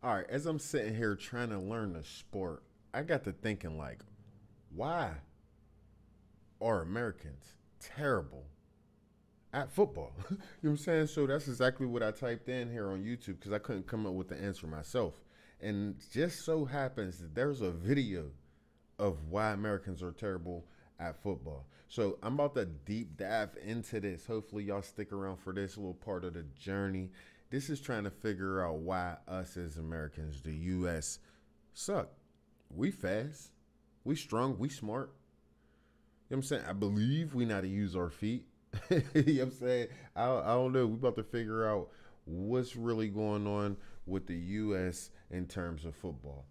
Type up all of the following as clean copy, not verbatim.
All right, as I'm sitting here trying to learn the sport, I got to thinking like, why are Americans terrible at football? You know what I'm saying? So that's exactly what I typed in here on YouTube because I couldn't come up with the answer myself. And just so happens that there's a video of why Americans are terrible at football. So I'm about to deep dive into this. Hopefully y'all stick around for this little part of the journey. This is trying to figure out why us as Americans, the US, suck. We fast, we strong, we smart. You know what I'm saying? I believe we know how to use our feet. You know what I'm saying? I don't know. We about to figure out what's really going on with the US in terms of football.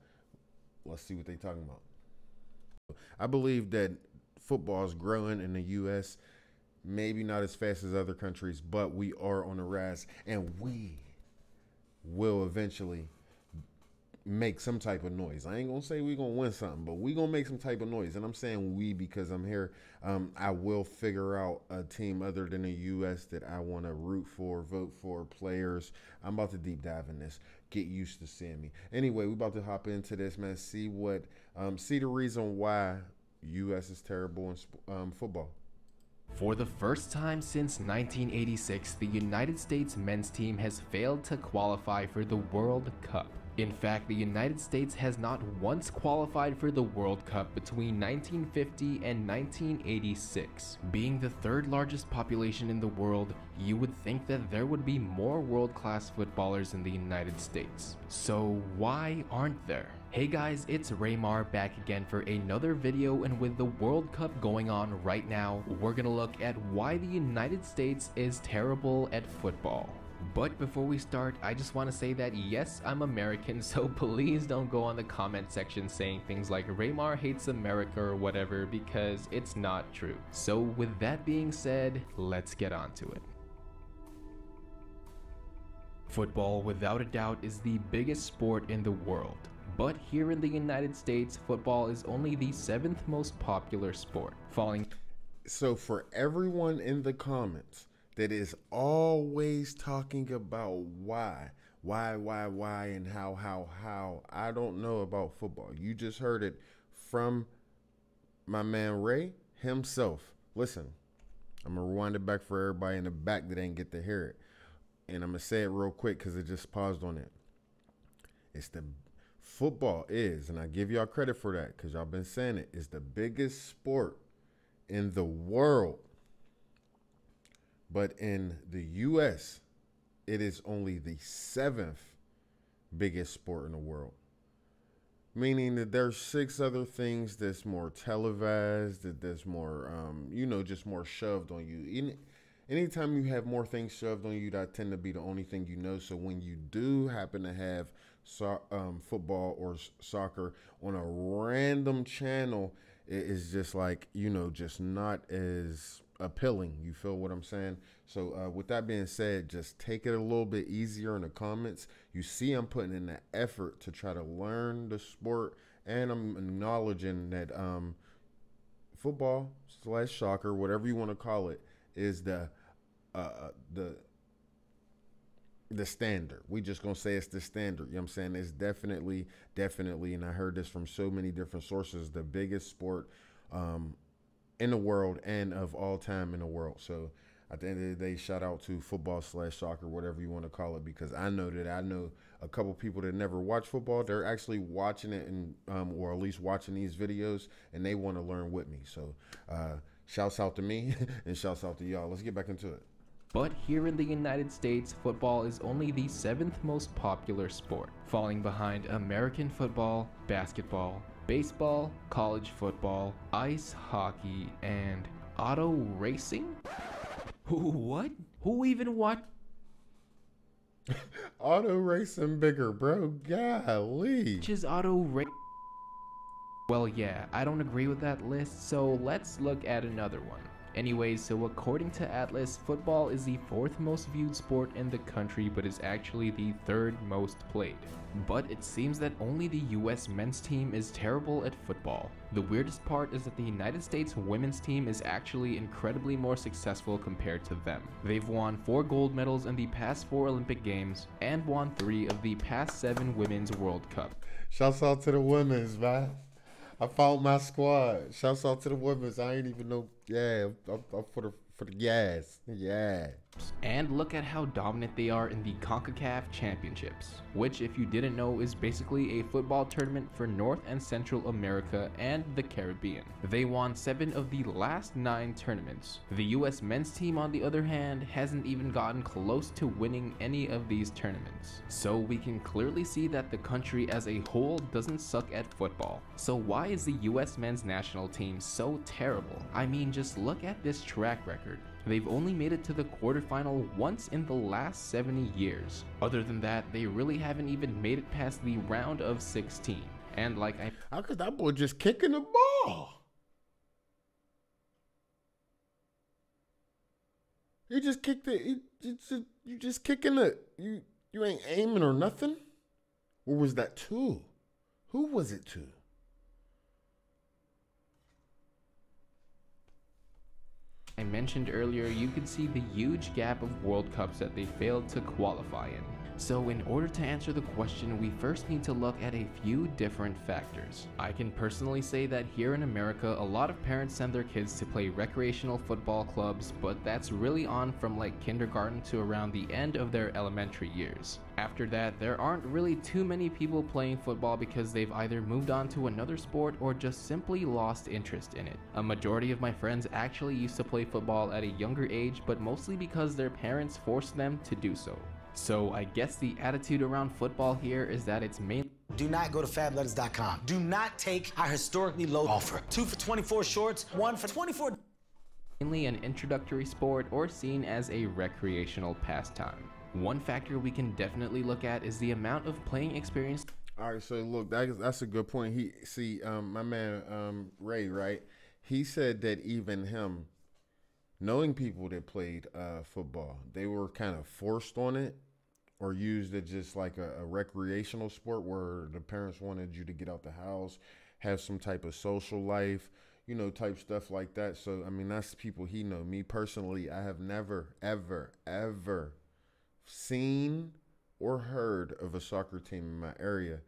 Let's see what they talking about. I believe that football is growing in the US, maybe not as fast as other countries, but we are on the rise, and we will eventually make some type of noise. I ain't gonna say we're gonna win something, but we gonna make some type of noise. And I'm saying we because I'm here. I will figure out a team other than the US that I want to root for, vote for, players. I'm about to deep dive in this. Get used to seeing me. Anyway, we about to hop into this, man. See the reason why US is terrible in football. For the first time since 1986, the United States men's team has failed to qualify for the World Cup. In fact, the United States has not once qualified for the World Cup between 1950 and 1986. Being the third largest population in the world, you would think that there would be more world-class footballers in the United States. So why aren't there? Hey guys, it's Raymar back again for another video, and with the World Cup going on right now, we're gonna look at why the United States is terrible at football. But before we start, I just want to say that yes, I'm American, so please don't go on the comment section saying things like Raymar hates America or whatever, because it's not true. So with that being said, let's get on to it. Football, without a doubt, is the biggest sport in the world. But here in the United States, football is only the 7th most popular sport, falling. So for everyone in the comments that is always talking about why, and how, I don't know about football. You just heard it from my man Ray himself. Listen, I'm gonna rewind it back for everybody in the back that ain't get to hear it. And I'm gonna say it real quick because it just paused on it. Football is, and I give y'all credit for that because y'all been saying it, is the biggest sport in the world. But in the US, it is only the 7th biggest sport in the world. Meaning that there's 6 other things that's more televised, that there's more, just more shoved on you. Anytime you have more things shoved on you, that tend to be the only thing you know. So when you do happen to have football or soccer on a random channel, it is just like, just not as appealing. You feel what I'm saying? So with that being said, just take it a little bit easier in the comments. You see I'm putting in the effort to try to learn the sport, and I'm acknowledging that football / soccer, whatever you want to call it, is the standard. We just gonna say it's the standard. You know what I'm saying? It's definitely, and I heard this from so many different sources, the biggest sport in the world and of all time in the world. So at the end of the day, shout out to football / soccer, whatever you want to call it, because I know a couple people that never watch football. They're actually watching it and or at least watching these videos, and they want to learn with me. So shouts out to me and shouts out to y'all. Let's get back into it. But here in the United States, football is only the 7th most popular sport, falling behind American football, basketball, baseball, college football, ice hockey, and auto racing? What? Who even what? Auto racing bigger, bro. Golly. Which is auto racing? Well, yeah, I don't agree with that list, so let's look at another one. Anyways, so according to Atlas, football is the 4th most viewed sport in the country, but is actually the 3rd most played. But it seems that only the US men's team is terrible at football. The weirdest part is that the United States women's team is actually incredibly more successful compared to them. They've won 4 gold medals in the past 4 Olympic Games and won 3 of the past 7 Women's World Cup. Shouts out to the women's, man. I found my squad. Shouts out to the women's. I ain't even know. Yeah, I'm for the yes. Yeah. And look at how dominant they are in the CONCACAF Championships, which, if you didn't know, is basically a football tournament for North and Central America and the Caribbean. They won 7 of the last 9 tournaments. The US men's team, on the other hand, hasn't even gotten close to winning any of these tournaments. So we can clearly see that the country as a whole doesn't suck at football. So why is the US men's national team so terrible? I mean, just look at this track record. They've only made it to the quarterfinal once in the last 70 years. Other than that, they really haven't even made it past the round of 16. And like how could that boy just kicking the ball? He just kicked it. You just kicking it. You ain't aiming or nothing. Or was that to? Who was it to? I mentioned earlier, you could see the huge gap of World Cups that they failed to qualify in. So in order to answer the question, we first need to look at a few different factors. I can personally say that here in America, a lot of parents send their kids to play recreational football clubs, but that's really on from like kindergarten to around the end of their elementary years. After that, there aren't really too many people playing football because they've either moved on to another sport or just simply lost interest in it. A majority of my friends actually used to play football at a younger age, but mostly because their parents forced them to do so. So I guess the attitude around football here is that it's mainly do not go to fabletters.com. Do not take our historically low offer. 2 for 24 shorts, 1 for 24. mainly an introductory sport or seen as a recreational pastime. One factor we can definitely look at is the amount of playing experience. All right, so look, that's a good point. My man Ray, right? He said that even him, knowing people that played football, they were kind of forced on it or used it just like a recreational sport where the parents wanted you to get out the house, have some type of social life, type stuff like that. So, I mean, that's people he know. Me personally, I have never, ever, ever seen or heard of a soccer team in my area.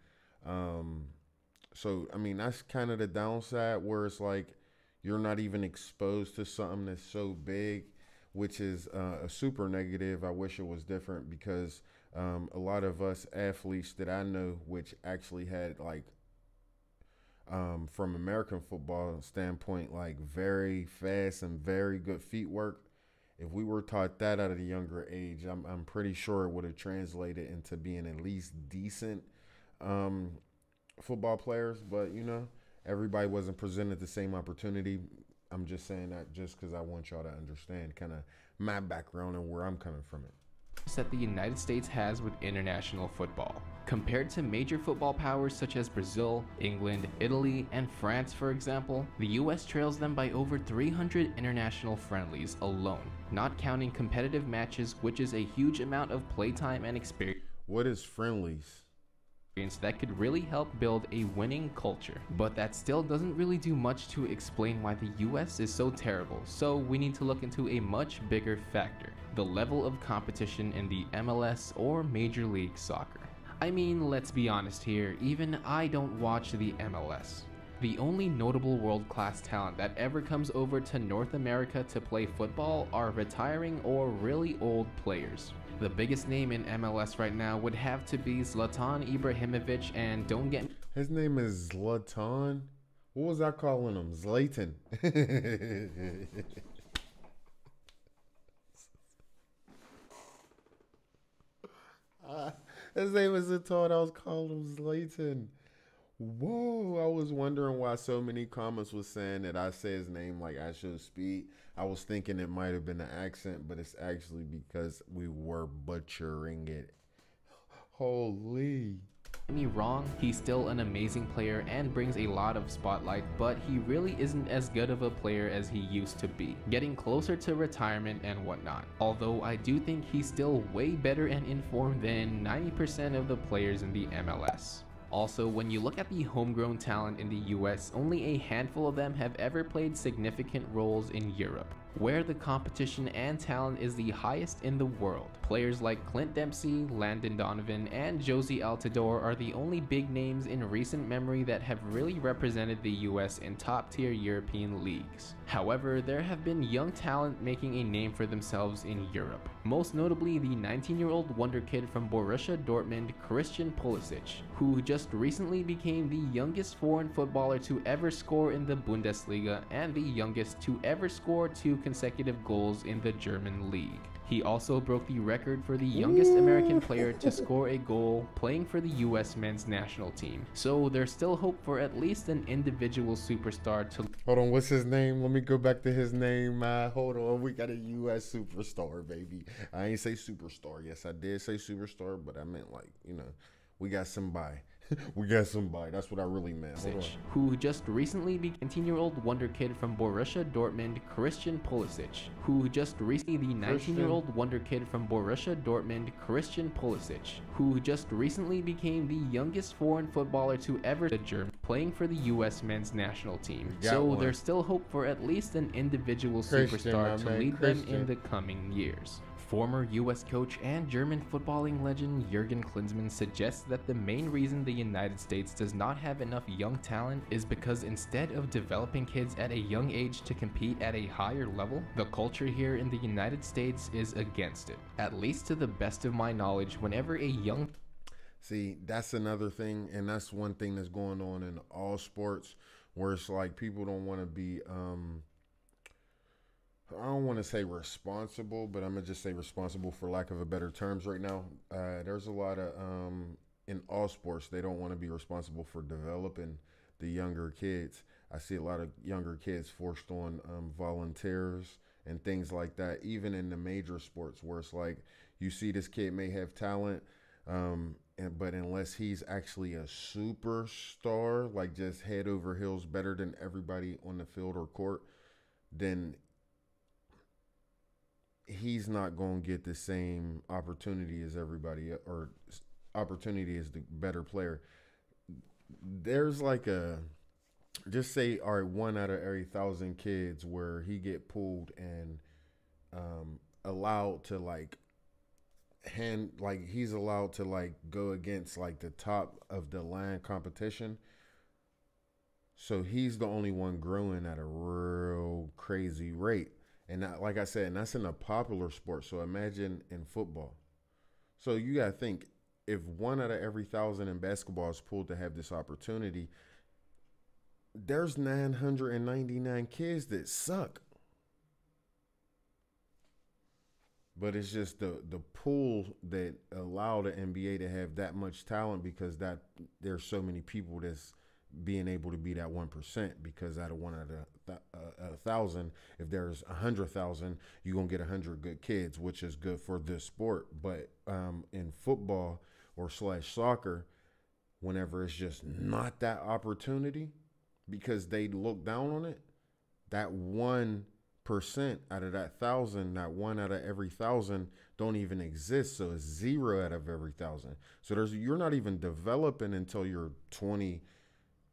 So, I mean, that's kind of the downside where it's like you're not even exposed to something that's so big, which is a super negative. I wish it was different because a lot of us athletes that I know, which actually had like, from American football standpoint, like very fast and very good feet work. If we were taught that at a younger age, I'm pretty sure it would have translated into being at least decent football players. But, everybody wasn't presented the same opportunity. I'm just saying that just because I want y'all to understand kind of my background and where I'm coming from it. That the United States has with international football. Compared to major football powers such as Brazil, England, Italy, and France, for example, the US trails them by over 300 international friendlies alone, not counting competitive matches, which is a huge amount of playtime and experience. What is friendlies? That could really help build a winning culture. But that still doesn't really do much to explain why the US is so terrible, so we need to look into a much bigger factor: the level of competition in the MLS or Major League Soccer. I mean, let's be honest here, even I don't watch the MLS. The only notable world-class talent that ever comes over to North America to play football are retiring or really old players. The biggest name in MLS right now would have to be Zlatan Ibrahimovic, and don't get... His name is Zlatan? What was I calling him? Zlatan. His name is Zlatan. I was calling him Zlatan. Whoa, I was wondering why so many comments was saying that I say his name like I should speak. I was thinking it might have been an accent, but it's actually because we were butchering it. Holy. me wrong, he's still an amazing player and brings a lot of spotlight, but he really isn't as good of a player as he used to be, getting closer to retirement and whatnot. Although I do think he's still way better and informed than 90% of the players in the MLS. Also, when you look at the homegrown talent in the US, only a handful of them have ever played significant roles in Europe, where the competition and talent is the highest in the world. Players like Clint Dempsey, Landon Donovan, and Josie Altidore are the only big names in recent memory that have really represented the US in top-tier European leagues. However, there have been young talent making a name for themselves in Europe, most notably the 19-year-old wonder kid from Borussia Dortmund, Christian Pulisic, who just recently became the youngest foreign footballer to ever score in the Bundesliga and the youngest to ever score 2 consecutive goals in the German league. He also broke the record for the youngest American player to score a goal playing for the US men's national team. So there's still hope for at least an individual superstar to... Hold on, what's his name? Let me go back to his name. Hold on, we got a US superstar, baby. I ain't say superstar. Yes, I did say superstar, but I meant like, you know, we got somebody. We got somebody. That's what I really meant. Who just recently became 19-year-old wonder kid from Borussia Dortmund, Christian Pulisic, who just recently the 19-year-old wonder kid from Borussia Dortmund, Christian Pulisic, who just recently became the youngest foreign footballer to ever the German playing for the US men's national team. So there's still hope for at least an individual superstar to lead them in the coming years. Former US coach and German footballing legend Jurgen Klinsmann suggests that the main reason the United States does not have enough young talent is because instead of developing kids at a young age to compete at a higher level, the culture here in the United States is against it. At least to the best of my knowledge, whenever a young... See, that's another thing, and that's one thing that's going on in all sports, where it's like people don't want to be... I don't want to say responsible, but I'm going to just say responsible for lack of a better terms right now. There's a lot of, in all sports, they don't want to be responsible for developing the younger kids. I see a lot of younger kids forced on volunteers and things like that, even in the major sports where it's like you see this kid may have talent, but unless he's actually a superstar, like just head over heels better than everybody on the field or court, then he's not going to get the same opportunity as everybody, or opportunity as the better player. There's like just say, all right, 1 out of every 1,000 kids where he get pulled and allowed to he's allowed to go against like the top of the line competition. So he's the only one growing at a real crazy rate. And that, like I said, and that's in a popular sport. So imagine in football. So you got to think, if 1 out of every 1,000 in basketball is pulled to have this opportunity, there's 999 kids that suck. But it's just the pool that allow the NBA to have that much talent, because that there's so many people that's being able to be that 1%, because out of 1 out of 1,000, if there's 100,000, you're gonna get 100 good kids, which is good for this sport. But in football or soccer, whenever it's just not that opportunity, because they look down on it, that 1% out of that 1,000, that 1 out of every 1,000 don't even exist. So it's 0 out of every 1,000. So you're not even developing until you're 20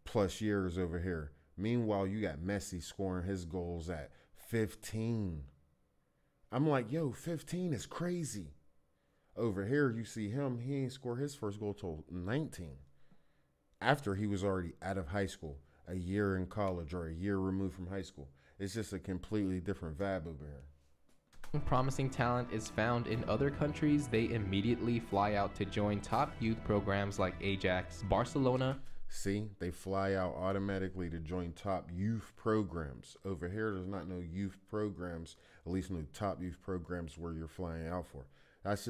plus years over here. Meanwhile, you got Messi scoring his goals at 15. I'm like, yo, 15 is crazy. Over here, you see him, he ain't scored his first goal till 19. After he was already out of high school, a year in college, or a year removed from high school. It's just a completely different vibe over here. Promising talent is found in other countries, they immediately fly out to join top youth programs like Ajax, Barcelona. See, they fly out automatically to join top youth programs. Over here, there's not no youth programs, at least no top youth programs where you're flying out for. That's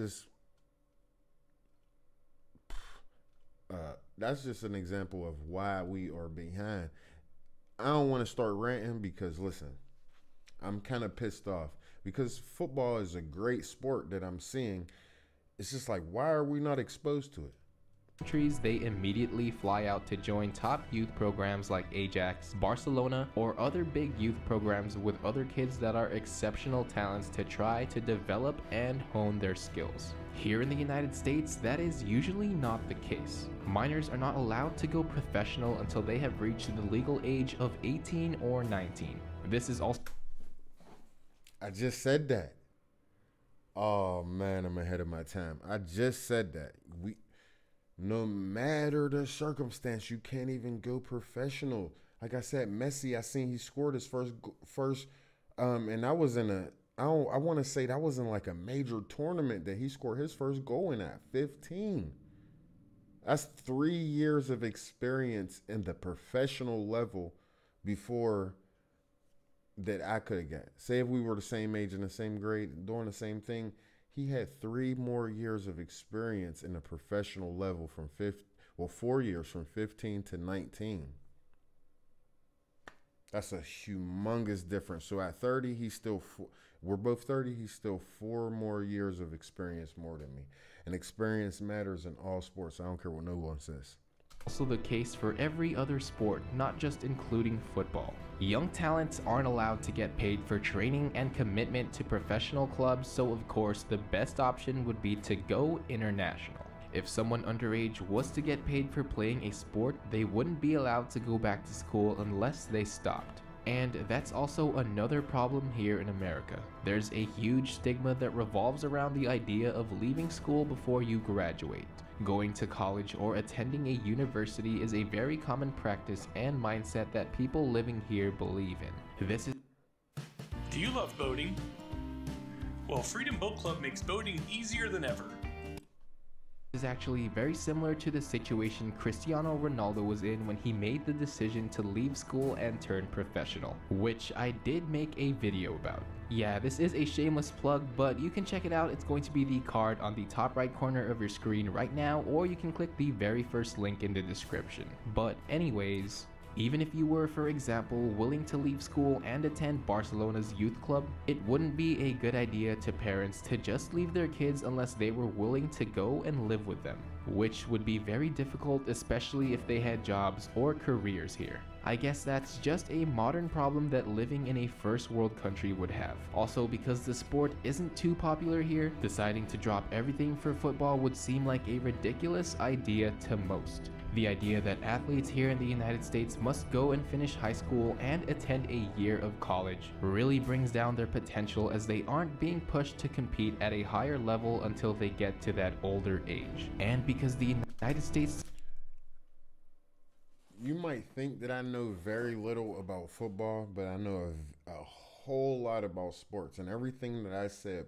just an example of why we are behind. I don't want to start ranting because, listen, I'm kind of pissed off because football is a great sport that I'm seeing. It's just like, why are we not exposed to it? countries, they immediately fly out to join top youth programs like Ajax, Barcelona, or other big youth programs with other kids that are exceptional talents to try to develop and hone their skills. Here in the United States, that is usually not the case. Minors are not allowed to go professional until they have reached the legal age of 18 or 19. This is also... I just said that. Oh man, I'm ahead of my time. I just said that. No matter the circumstance, you can't even go professional. Like I said, Messi, I seen he scored his first, and that was in a, I want to say that was in like a major tournament that he scored his first goal in at 15. That's 3 years of experience in the professional level before that I could have got. Say if we were the same age in the same grade, doing the same thing, he had 3 more years of experience in the professional level from 4 years from 15 to 19. That's a humongous difference. So at 30, he's still, we're both 30, he's still 4 more years of experience more than me. And experience matters in all sports. I don't care what no one says. Also the case for every other sport, not just including football. Young talents aren't allowed to get paid for training and commitment to professional clubs, so of course the best option would be to go international. If someone underage was to get paid for playing a sport, they wouldn't be allowed to go back to school unless they stopped. And that's also another problem here in America. There's a huge stigma that revolves around the idea of leaving school before you graduate. Going to college or attending a university is a very common practice and mindset that people living here believe in. Do you love boating? Well, Freedom Boat Club makes boating easier than ever. Is actually very similar to the situation Cristiano Ronaldo was in when he made the decision to leave school and turn professional, which I did make a video about. Yeah, this is a shameless plug, but you can check it out. It's going to be the card on the top right corner of your screen right now, or you can click the very first link in the description. But anyways, even if you were, for example, willing to leave school and attend Barcelona's youth club, it wouldn't be a good idea to parents to just leave their kids unless they were willing to go and live with them, which would be very difficult, especially if they had jobs or careers here. I guess that's just a modern problem that living in a first world country would have. Also, because the sport isn't too popular here, deciding to drop everything for football would seem like a ridiculous idea to most. The idea that athletes here in the United States must go and finish high school and attend a year of college really brings down their potential, as they aren't being pushed to compete at a higher level until they get to that older age. And because the United States... You might think that I know very little about football, but I know a whole lot about sports, and everything that I said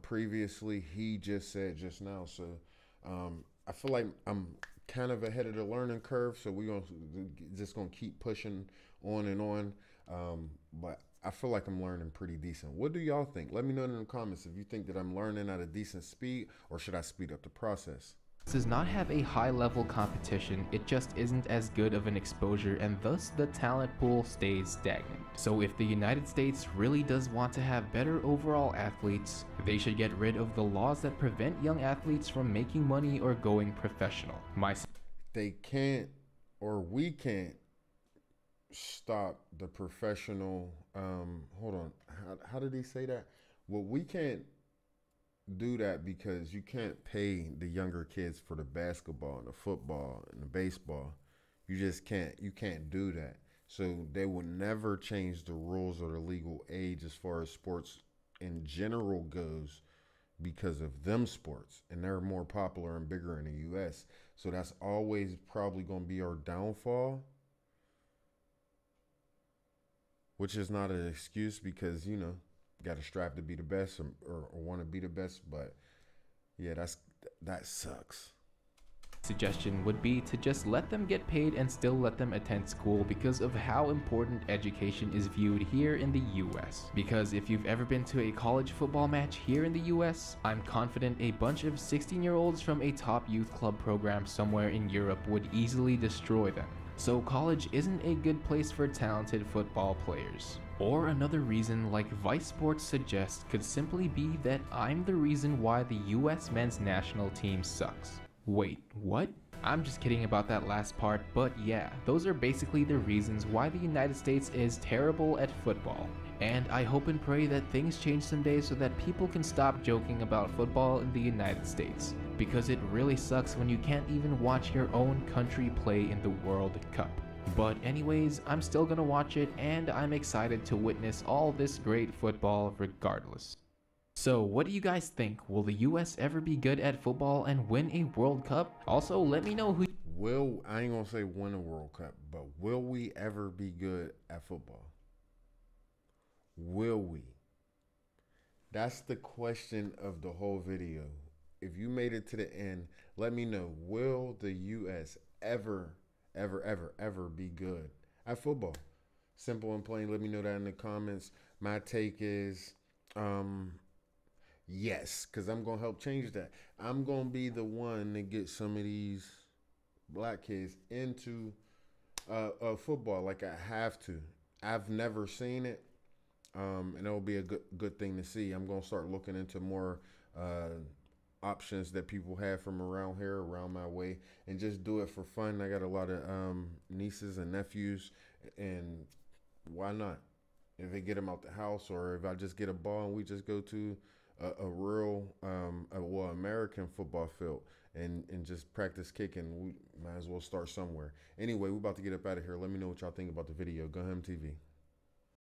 previously, he just said just now. So I feel like I'm kind of ahead of the learning curve, so we're just gonna keep pushing on and on. But I feel like I'm learning pretty decent. What do y'all think? Let me know in the comments if you think that I'm learning at a decent speed, or should I speed up the process? Does not have a high level competition, it just isn't as good of an exposure, and thus the talent pool stays stagnant. So if the United States really does want to have better overall athletes, they should get rid of the laws that prevent young athletes from making money or going professional. They can't, or we can't, stop the professional, hold on, how did he say that? Well, we can't do that because you can't pay the younger kids for the basketball and the football and the baseball. You just can't, you can't do that. So they will never change the rules or the legal age as far as sports in general goes because of them sports, and they're more popular and bigger in the US. So that's always probably going to be our downfall, which is not an excuse because, you know, got to strive to be the best or want to be the best. But yeah, that sucks. Suggestion would be to just let them get paid and still let them attend school because of how important education is viewed here in the US. Because if you've ever been to a college football match here in the US, I'm confident a bunch of 16-year-olds from a top youth club program somewhere in Europe would easily destroy them. So college isn't a good place for talented football players. Or another reason, like Vice Sports suggests, could simply be that I'm the reason why the US men's national team sucks. Wait, what? I'm just kidding about that last part, but yeah, those are basically the reasons why the United States is terrible at football. And I hope and pray that things change someday so that people can stop joking about football in the United States. Because it really sucks when you can't even watch your own country play in the World Cup. But anyways, I'm still gonna watch it and I'm excited to witness all this great football regardless. So what do you guys think? Will the US ever be good at football and win a World Cup? Also, let me know who I ain't gonna say win a World Cup, but will we ever be good at football? Will we? That's the question of the whole video. If you made it to the end, let me know. Will the US ever be good at football? Simple and plain. Let me know that in the comments. My take is yes, because I'm going to help change that. I'm going to be the one to get some of these black kids into football like I have to. I've never seen it, and it'll be a good thing to see. I'm going to start looking into more options that people have from around here, around my way, and just do it for fun. I got a lot of nieces and nephews, and why not? If they get them out the house, or if I just get a ball and we just go to a real, American football field and just practice kicking, we might as well start somewhere. Anyway, we're about to get up out of here. Let me know what y'all think about the video. GoHamm TV.